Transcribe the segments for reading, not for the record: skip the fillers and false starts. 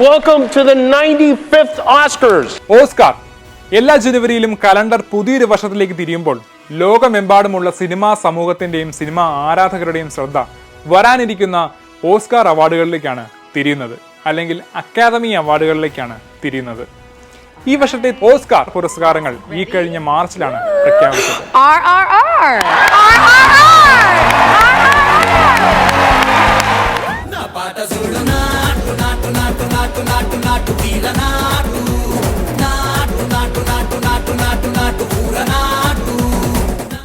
welcome to the 95th Oscars. Oscar എല്ലാ ജനുവരിയിലും calendar പുതിയൊരു വർഷത്തിലേക്ക് തിരിയുമ്പോൾ ലോകമെമ്പാടുമുള്ള സിനിമാ സമൂഹത്തിന്റെയും സിനിമാ ആരാധകരുടെയും ശ്രദ്ധ വരാനിരിക്കുന്ന ഓസ്കാർ അവാർഡുകളിലേക്കാണ് തിരിയുന്നത്, അല്ലെങ്കിൽ അക്കാദമി അവാർഡുകളിലേക്കാണ് തിരിയുന്നത്. ഈ വർഷത്തെ ഓസ്കാർ പുരസ്കാരങ്ങൾ ഈ കഴിഞ്ഞ മാർച്ചിലാണ് പ്രഖ്യാപിച്ചത്.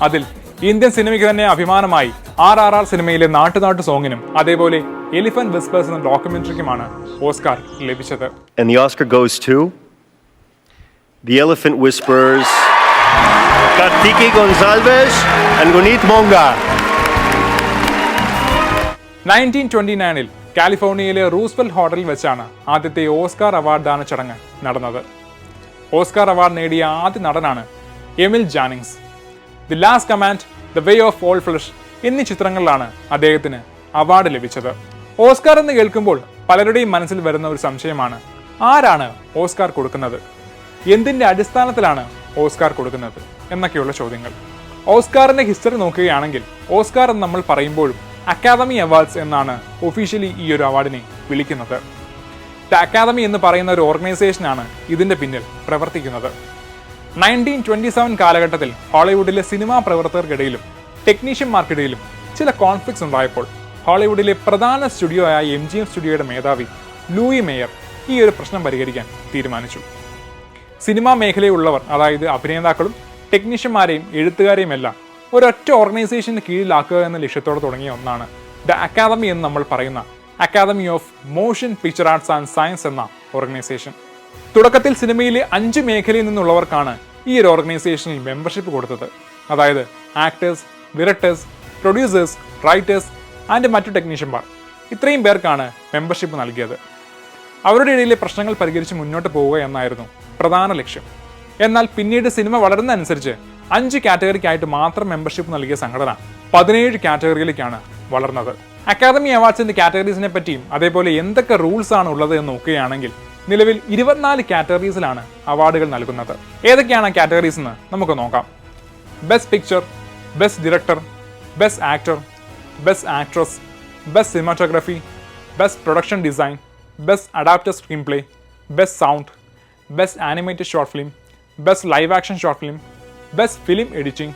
അതിൽ ഇന്ത്യൻ സിനിമയ്ക്ക് തന്നെ അഭിമാനമായി RRR സിനിമയിലെ നാട്ടുനാട്ടു സോങ്ങിനും അതേപോലെ എലിഫന്റ് വിസ്പേഴ്സ് എന്ന ഡോക്യുമെന്ററിക്കുമാണ് ഓസ്കാർ ലഭിച്ചത്. And the Oscar goes to The Elephant Whispers, Kartiki Gonsalves and Gunit Monga. 1929-ൽ കാലിഫോർണിയയിലെ റൂസ്വെൽറ്റ് ഹോട്ടലിൽ വെച്ചാണ് ആദ്യത്തെ ഓസ്കാർ അവാർഡ് ദാന ചടങ്ങ് നടന്നത്. ഓസ്കാർ അവാർഡ് നേടിയ ആദ്യ നടനാണ് Emil Jannings. The last command, the way of all flesh എന്നീ ചിത്രങ്ങളിലാണ് അദ്ദേഹത്തിന് അവാർഡ് ലഭിച്ചത്. ഓസ്കാർ എന്ന് കേൾക്കുമ്പോൾ പലരുടെയും മനസ്സിൽ വരുന്ന ഒരു സംശയമാണ്, ആരാണ് ഓസ്കാർ കൊടുക്കുന്നത്, എന്തിന്റെ അടിസ്ഥാനത്തിലാണ് ഓസ്കാർ കൊടുക്കുന്നത് എന്നൊക്കെയുള്ള ചോദ്യങ്ങൾ. ഓസ്കാറിന്റെ ഹിസ്റ്ററി നോക്കുകയാണെങ്കിൽ ഓസ്കാർ എന്ന് നമ്മൾ പറയുമ്പോഴും അക്കാദമി അവാർഡ്സ് എന്നാണ് ഒഫീഷ്യലി ഈ ഒരു അവാർഡിനെ വിളിക്കുന്നത്. ദ അക്കാദമി എന്ന് പറയുന്ന ഒരു ഓർഗനൈസേഷനാണ് ഇതിന്റെ പിന്നിൽ പ്രവർത്തിക്കുന്നത്. 1927 കാലഘട്ടത്തിൽ ഹോളിവുഡിലെ സിനിമാ പ്രവർത്തകർക്കിടയിലും ടെക്നീഷ്യന്മാർക്കിടയിലും ചില കോൺഫ്ലിക്ട്സ് ഉണ്ടായപ്പോൾ ഹോളിവുഡിലെ പ്രധാന സ്റ്റുഡിയോ ആയ MGM സ്റ്റുഡിയോയുടെ മേധാവി ലൂയി മേയർ ഈ ഒരു പ്രശ്നം പരിഹരിക്കാൻ തീരുമാനിച്ചു. സിനിമാ മേഖലയിലുള്ളവർ, അതായത് അഭിനേതാക്കളും ടെക്നീഷ്യന്മാരെയും എഴുത്തുകാരെയും എല്ലാം ഒരൊറ്റ ഓർഗനൈസേഷന് കീഴിലാക്കുക എന്ന ലക്ഷ്യത്തോടെ തുടങ്ങിയ ഒന്നാണ് ദ അക്കാദമി എന്ന് നമ്മൾ പറയുന്ന academy of motion picture arts and science എന്ന ഓർഗനൈസേഷൻ. തുടക്കത്തിൽ സിനിമയിലെ 5 മേഖലയിൽ നിന്നുള്ളവർക്കാണ് ഈ ഒരു ഓർഗനൈസേഷനിൽ മെമ്പർഷിപ്പ് കൊടുത്തത്. അതായത് actors, directors, producers, writers and മറ്റു ടെക്നീഷ്യന്മാർ. ഇത്രയും പേർക്കാണ് മെമ്പർഷിപ്പ് നൽകിയത്. അവരുടെ ഇടയിലെ പ്രശ്നങ്ങൾ പരിഹരിച്ച് മുന്നോട്ട് പോവുക എന്നായിരുന്നു പ്രധാന ലക്ഷ്യം. എന്നാൽ പിന്നീട് സിനിമ വളരുന്നതനുസരിച്ച് 5 കാറ്റഗറിക്കായിട്ട് മാത്രം മെമ്പർഷിപ്പ് നൽകിയ സംഘടന 17 കാറ്റഗറിയിലേക്കാണ് വളർന്നത്. അക്കാദമി അവാർഡ്സിന്റെ കാറ്റഗറീസിനെ പറ്റിയും അതേപോലെ എന്തൊക്കെ റൂൾസ് ആണ് ഉള്ളത് എന്ന് നോക്കുകയാണെങ്കിൽ നിലവിൽ 24 കാറ്റഗറീസിലാണ് അവാർഡുകൾ നൽകുന്നത്. ഏതൊക്കെയാണ് കാറ്റഗറീസ് എന്ന് നമുക്ക് നോക്കാം. Best picture, best director, best actor, best actress, best cinematography, best production design, best adapted screen play, best sound, best animated short film, best live action short film, best film editing,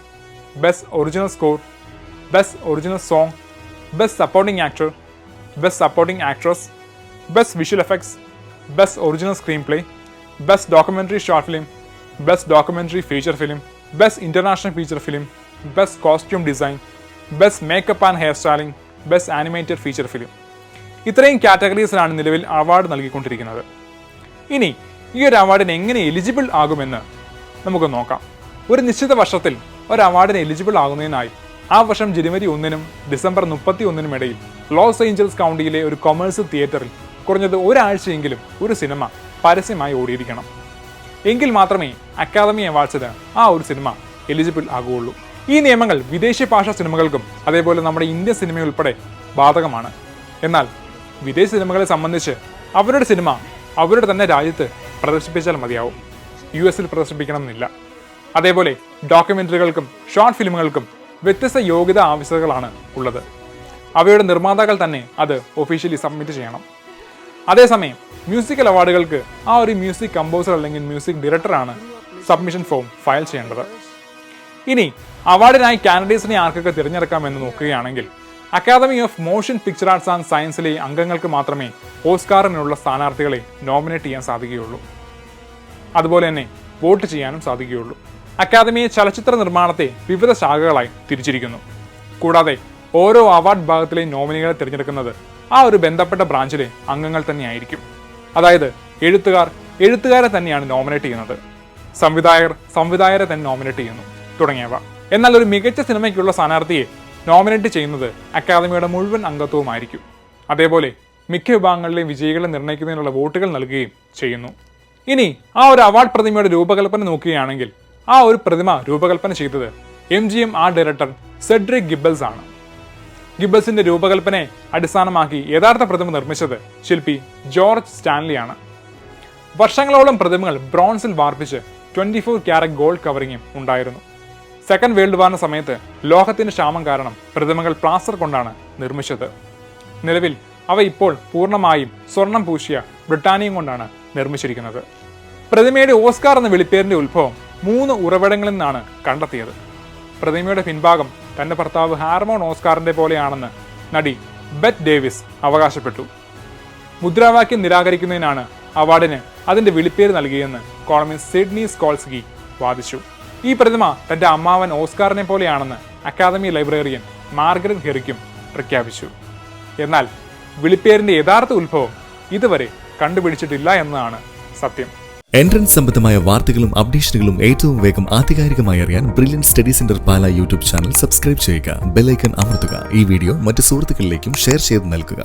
best original score, best original song, best supporting actor, best supporting actress, best visual effects, best original screen play, best documentary short film, best documentary feature film, best international feature film, best costume design, best makeup and hair styling, best animated feature film. ഇത്രയും കാറ്റഗറീസിലാണ് നിലവിൽ award നൽകിക്കൊണ്ടിരിക്കുന്നത്. ഇനി ഈ ഒരു അവാർഡിന് എങ്ങനെ eligible ആകുമെന്ന് നമുക്ക് നോക്കാം. ഒരു നിശ്ചിത വർഷത്തിൽ ഒരു അവാർഡിന് എലിജിബിൾ ആകുന്നതിനായി ആ വർഷം ജനുവരി 1-നും ഡിസംബർ 31-നും ഇടയിൽ ലോസ് ഏഞ്ചൽസ് കൗണ്ടിയിലെ ഒരു കൊമേഴ്സ്യൽ തിയേറ്ററിൽ കുറഞ്ഞത് ഒരാഴ്ചയെങ്കിലും ഒരു സിനിമ പരസ്യമായി ഓടിയിരിക്കണം. എങ്കിൽ മാത്രമേ അക്കാദമി അവാർഡ്സിന് ആ ഒരു സിനിമ എലിജിബിൾ ആകുകയുള്ളൂ. ഈ നിയമങ്ങൾ വിദേശ ഭാഷാ സിനിമകൾക്കും അതേപോലെ നമ്മുടെ ഇന്ത്യൻ സിനിമയുൾപ്പെടെ ബാധകമാണ്. എന്നാൽ വിദേശ സിനിമകളെ സംബന്ധിച്ച് അവരുടെ സിനിമ അവരുടെ തന്നെ രാജ്യത്ത് പ്രദർശിപ്പിച്ചാൽ മതിയാവും, US പ്രദർശിപ്പിക്കണമെന്നില്ല. അതേപോലെ ഡോക്യുമെന്ററികൾക്കും ഷോർട്ട് ഫിലിമുകൾക്കും വ്യത്യസ്ത യോഗ്യത ആവശ്യകതകളാണ് ഉള്ളത്. അവയുടെ നിർമ്മാതാക്കൾ തന്നെ അത് ഒഫീഷ്യലി സബ്മിറ്റ് ചെയ്യണം. അതേസമയം മ്യൂസിക്കൽ അവാർഡുകൾക്ക് ആ ഒരു മ്യൂസിക് കമ്പോസർ അല്ലെങ്കിൽ മ്യൂസിക് ഡയറക്ടറാണ് സബ്മിഷൻ ഫോം ഫയൽ ചെയ്യേണ്ടത്. ഇനി അവാർഡിനായി കാൻഡിഡേറ്റ്സിനെ ആർക്കൊക്കെ തിരഞ്ഞെടുക്കാമെന്ന് നോക്കുകയാണെങ്കിൽ academy of motion picture arts and സയൻസിലെ അംഗങ്ങൾക്ക് മാത്രമേ ഓസ്കാറിനുള്ള സ്ഥാനാർത്ഥികളെ നോമിനേറ്റ് ചെയ്യാൻ സാധിക്കുകയുള്ളൂ. അതുപോലെ തന്നെ വോട്ട് ചെയ്യാനും സാധിക്കുകയുള്ളൂ. അക്കാദമിയെ ചലച്ചിത്ര നിർമ്മാണത്തെ വിവിധ ശാഖകളായി തിരിച്ചിരിക്കുന്നു. കൂടാതെ ഓരോ അവാർഡ് വിഭാഗത്തിലെയും നോമിനികളെ തിരഞ്ഞെടുക്കുന്നത് ആ ഒരു ബന്ധപ്പെട്ട ബ്രാഞ്ചിലെ അംഗങ്ങൾ തന്നെയായിരിക്കും. അതായത് എഴുത്തുകാരെ തന്നെയാണ് നോമിനേറ്റ് ചെയ്യുന്നത്, സംവിധായകരെ തന്നെ നോമിനേറ്റ് ചെയ്യുന്നു തുടങ്ങിയവ. എന്നാൽ ഒരു മികച്ച സിനിമയ്ക്കുള്ള സ്ഥാനാർത്ഥിയെ നോമിനേറ്റ് ചെയ്യുന്നത് അക്കാദമിയുടെ മുഴുവൻ അംഗത്വവുമായിരിക്കും. അതേപോലെ മിക്ക വിഭാഗങ്ങളിലെയും വിജയികളെ നിർണ്ണയിക്കുന്നതിനുള്ള വോട്ടുകൾ നൽകുകയും ചെയ്യുന്നു. ഇനി ആ ഒരു അവാർഡ് പ്രതിമയുടെ രൂപകൽപ്പന നോക്കുകയാണെങ്കിൽ ആ ഒരു പ്രതിമ രൂപകൽപ്പന ചെയ്തത് MGM ആർട്ട് ഡയറക്ടർ സെഡ്രിക് ഗിബ്ബൽസ് ആണ്. ഗിബ്ബൽസിന്റെ രൂപകൽപ്പനയെ അടിസ്ഥാനമാക്കി യഥാർത്ഥ പ്രതിമ നിർമ്മിച്ചത് ശില്പി ജോർജ് സ്റ്റാൻലിയാണ്. വർഷങ്ങളോളം പ്രതിമകൾ ബ്രോൺസിൽ വാർപ്പിച്ച് 24 ക്യാരറ്റ് ഗോൾഡ് കവറിങ്ങും ഉണ്ടായിരുന്നു. സെക്കൻഡ് വേൾഡ് വാറിന് സമയത്ത് ലോഹത്തിന്റെ ക്ഷാമം കാരണം പ്രതിമകൾ പ്ലാസ്റ്റർ കൊണ്ടാണ് നിർമ്മിച്ചത്. നിലവിൽ അവ ഇപ്പോൾ പൂർണ്ണമായും സ്വർണം പൂശിയ ബ്രിട്ടാനിയം കൊണ്ടാണ് നിർമ്മിച്ചിരിക്കുന്നത്. പ്രതിമയുടെ ഓസ്കാർ എന്ന വിളിപ്പേരിന്റെ ഉത്ഭവം 3 ഉറവിടങ്ങളിൽ നിന്നാണ് കണ്ടെത്തിയത്. പ്രതിമയുടെ പിൻഭാഗം തന്റെ ഭർത്താവ് ഹാർമോൺ ഓസ്കാറിന്റെ പോലെയാണെന്ന് നടി ബെത്ത് ഡേവിസ് അവകാശപ്പെട്ടു. മുദ്രാവാക്യം നിരാകരിക്കുന്നതിനാണ് അവാർഡിന് അതിന്റെ വിളിപ്പേര് നൽകിയെന്ന് കോളമിസ്റ്റ് സിഡ്നി സ്കോൾസ്കി വാദിച്ചു. ഈ പ്രതിമ തന്റെ അമ്മാവൻ ഓസ്കാറിനെ പോലെയാണെന്ന് അക്കാദമി ലൈബ്രറിയൻ മാർഗരറ്റ് ഹെറിക്കും പ്രഖ്യാപിച്ചു. എന്നാൽ വിളിപ്പേരിന്റെ യഥാർത്ഥ ഉത്ഭവം ഇതുവരെ കണ്ടുപിടിച്ചിട്ടില്ല എന്നതാണ് സത്യം. എൻട്രൻസ് സംബന്ധമായ വാർത്തകളും അപ്ഡേഷനുകളും ഏറ്റവും വേഗം ആധികാരികമായി അറിയാൻ ബ്രില്യൻറ്റ് സ്റ്റഡി സെന്റർ പാല യൂട്യൂബ് ചാനൽ സബ്സ്ക്രൈബ് ചെയ്യുക, ബെൽ ഐക്കൺ അമർത്തുക. ഈ വീഡിയോ മറ്റ് സുഹൃത്തുക്കളിലേക്കും ഷെയർ ചെയ്ത് നൽകുക.